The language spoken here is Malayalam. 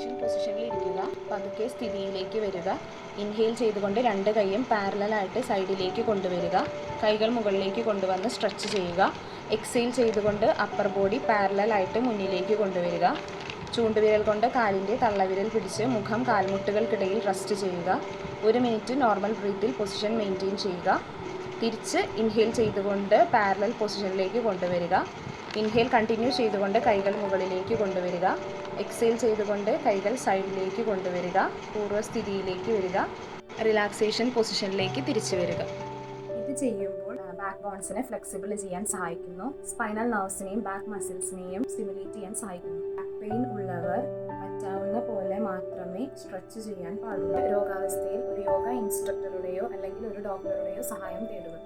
റിലാക്സേഷൻ പൊസിഷനിൽ ഇരിക്കുക. പതുക്കെ സ്ഥിതിയിലേക്ക് വരിക. ഇൻഹെയിൽ ചെയ്തുകൊണ്ട് രണ്ട് കൈയും പാരലലായിട്ട് സൈഡിലേക്ക് കൊണ്ടുവരിക. കൈകൾ മുകളിലേക്ക് കൊണ്ടുവന്ന് സ്ട്രെച്ച് ചെയ്യുക. എക്സെയിൽ ചെയ്തുകൊണ്ട് അപ്പർ ബോഡി പാരലലായിട്ട് മുന്നിലേക്ക് കൊണ്ടുവരിക. ചൂണ്ടുവിരൽ കൊണ്ട് കാലിൻ്റെ തള്ളവിരൽ പിടിച്ച് മുഖം കാൽമുട്ടുകൾക്കിടയിൽ റെസ്റ്റ് ചെയ്യുക. 1 മിനിറ്റ് നോർമൽ ബ്രീത്തിൽ പൊസിഷൻ മെയിൻറ്റെയിൻ ചെയ്യുക. തിരിച്ച് ഇൻഹെയിൽ ചെയ്തുകൊണ്ട് പാരലൽ പൊസിഷനിലേക്ക് കൊണ്ടുവരിക. ഇൻഹെയിൽ കണ്ടിന്യൂ ചെയ്തുകൊണ്ട് കൈകൾ മുകളിലേക്ക് കൊണ്ടുവരിക. എക്സെയിൽ ചെയ്തുകൊണ്ട് കൈകൾ സൈഡിലേക്ക് കൊണ്ടുവരിക. പൂർവ്വസ്ഥിതിയിലേക്ക് വരിക. റിലാക്സേഷൻ പൊസിഷനിലേക്ക് തിരിച്ചു വരിക. ഇത് ചെയ്യുമ്പോൾ ബാക്ക് ബോൺസിനെ ഫ്ലെക്സിബിൾ ചെയ്യാൻ സഹായിക്കുന്നു. സ്പൈനൽ നെർവ്സിനെയും ബാക്ക് മസിൽസിനെയും സ്റ്റിമുലേറ്റ് ചെയ്യാൻ സഹായിക്കുന്നു. ബാക്ക് പെയിൻ ഉള്ളവർ പറ്റാവുന്ന പോലെ മാത്രമേ സ്ട്രെച്ച് ചെയ്യാൻ പാടുള്ളൂ. രോഗാവസ്ഥയിൽ ഒരു യോഗ ഇൻസ്ട്രക്ടറുടെയോ അല്ലെങ്കിൽ ഒരു ഡോക്ടറുടെയോ സഹായം തേടുക.